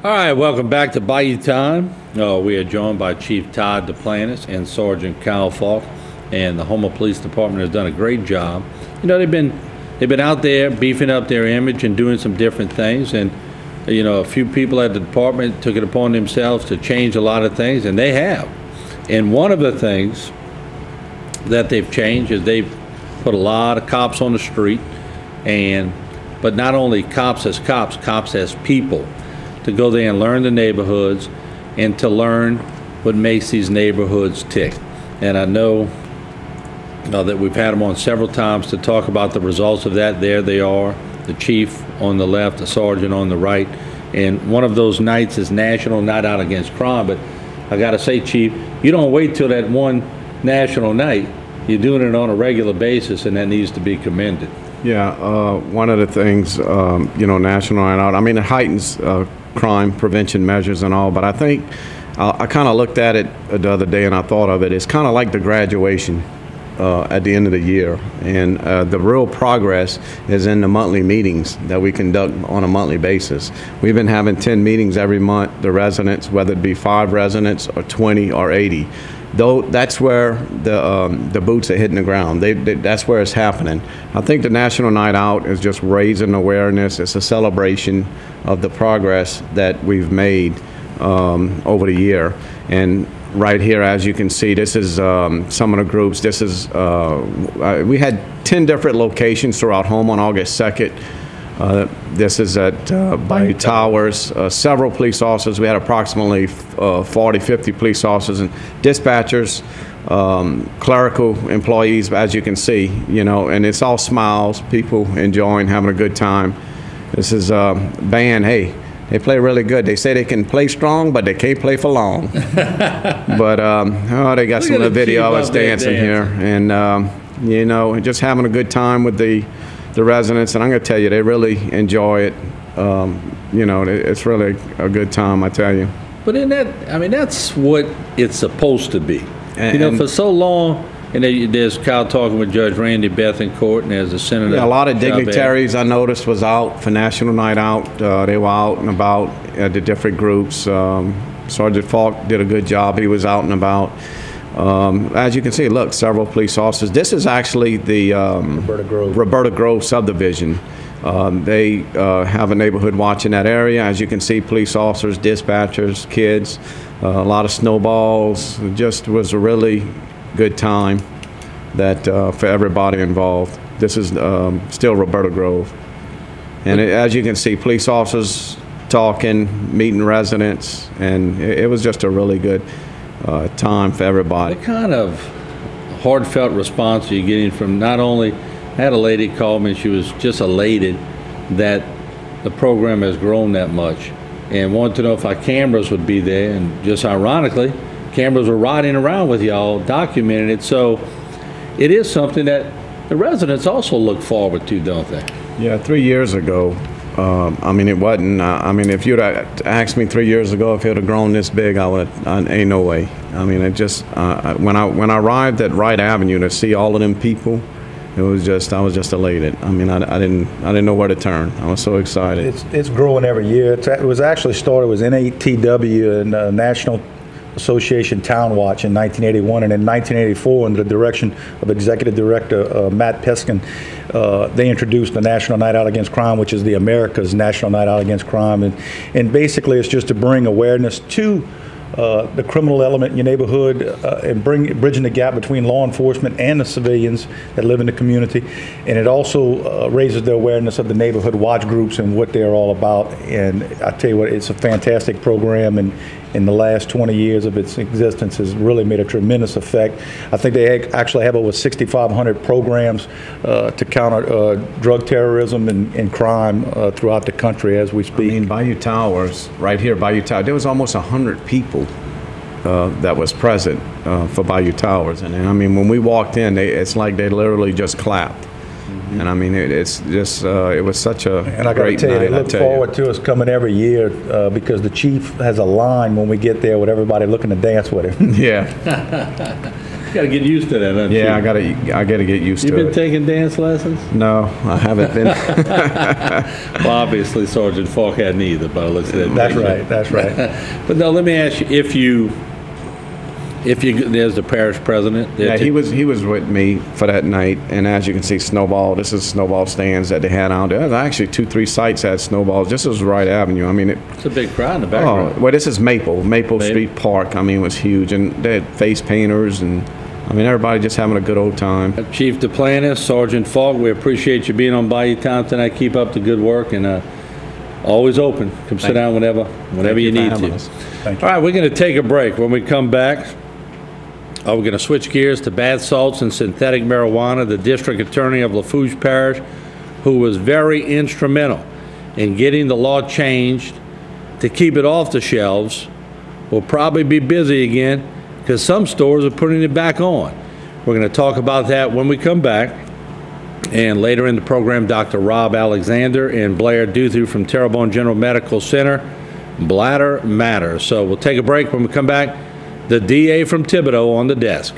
All right, welcome back to Bayou Time. We are joined by Chief Todd Duplantis and Sergeant Kyle Falk, and the Houma Police Department has done a great job. You know, they've been out there beefing up their image and doing some different things, and you know, a few people at the department took it upon themselves to change a lot of things, and they have. And one of the things that they've changed is they've put a lot of cops on the street, but not only cops as people, to go there and learn the neighborhoods and to learn what makes these neighborhoods tick. And I know that we've had them on several times to talk about the results of that. There they are, the chief on the left, the sergeant on the right. And one of those nights is National Night Out Against Crime. But I got to say, Chief, you don't wait till that one national night. You're doing it on a regular basis, and that needs to be commended. Yeah, one of the things, National Night Out, I mean, it heightens crime prevention measures and all, but I think I kind of looked at it the other day and I thought of it. It's kind of like the graduation at the end of the year, and the real progress is in the monthly meetings that we conduct on a monthly basis. We've been having 10 meetings every month, the residents, whether it be 5 residents or 20 or 80. Though that's where the boots are hitting the ground. That's where it's happening. I think the National Night Out is just raising awareness. It's a celebration of the progress that we've made over the year. And right here, as you can see, this is some of the groups. This is we had 10 different locations throughout Houma on August 2nd. This is at Bayou Towers. Several police officers. We had approximately 40, 50 police officers and dispatchers, clerical employees, as you can see, and it's all smiles, people enjoying, having a good time. This is band. Hey, they play really good. They say they can play strong, but they can't play for long. But they got some of the video of us dancing here, and just having a good time with the residents, and I'm going to tell you, they really enjoy it. It's really a good time, I tell you. But that's what it's supposed to be. And for so long, and there's Kyle talking with Judge Randy Bethencourt, and there's a senator. Yeah, a lot of dignitaries I noticed was out for National Night Out. They were out and about at the different groups. Sergeant Falk did a good job. He was out and about. As you can see, look, several police officers. This is actually the Roberta Grove subdivision. They have a neighborhood watch in that area. As you can see, police officers, dispatchers, kids, a lot of snowballs. It just was a really good time for everybody involved. This is still Roberta Grove. And as you can see, police officers talking, meeting residents, and it was just a really good time for everybody. What kind of heartfelt response are you getting from not only, I had a lady call me, she was just elated that the program has grown that much and wanted to know if our cameras would be there, and just ironically, cameras were riding around with y'all documenting it. So it is something that the residents also look forward to, don't they? Yeah, 3 years ago, it wasn't. If you'd asked me 3 years ago if it would have grown this big, ain't no way. When I arrived at Wright Avenue to see all of them people, I was just elated. I didn't know where to turn. I was so excited. It's growing every year. It was actually started with NATW and National Association Town Watch in 1981, and in 1984, under the direction of Executive Director Matt Peskin, they introduced the National Night Out Against Crime, which is the America's National Night Out Against Crime, and basically it's just to bring awareness to the criminal element in your neighborhood and bridging the gap between law enforcement and the civilians that live in the community. And it also raises the awareness of the neighborhood watch groups and what they're all about. And I tell you what, it's a fantastic program, and in the last 20 years of its existence has really made a tremendous effect. I think they actually have over 6,500 programs to counter drug terrorism and crime throughout the country as we speak. Bayou Towers, right here, Bayou Towers, there was almost 100 people that was present for Bayou Towers. And when we walked in, it's like they literally just clapped. And it's just, it was such a great night. And I got to tell you, they look forward to us coming every year because the chief has a line when we get there with everybody looking to dance with him. Yeah. got to get used to that, don't you? Yeah, I gotta get used You to been it. taking dance lessons? No, I haven't been. Well, obviously Sergeant Falk hadn't either, but it looks at it. That's right. But no, let me ask you, if you there's the parish president. Yeah, he was with me for that night, and as you can see, Snowball. This is Snowball stands that they had out there. There's actually 2-3 sites had Snowballs. This is Wright Avenue. I mean, It's a big crowd in the background. well, this is Maple Street Park. I mean, it was huge, and they had face painters, and I mean, everybody just having a good old time. Chief Duplantis, Sergeant Falk, we appreciate you being on Bayou Town tonight. Keep up the good work, and always open. Come sit down whenever you for need having to. us. Thank you. All right, we're going to take a break. When we come back, we're going to switch gears to bath salts and synthetic marijuana. The district attorney of Lafourche Parish, who was very instrumental in getting the law changed to keep it off the shelves, will probably be busy again because some stores are putting it back on. We're going to talk about that when we come back. And later in the program, Dr. Rob Alexander and Blair Duthu from Terrebonne General Medical Center, Bladder Matters. So we'll take a break. When we come back, the DA from Thibodaux on the desk.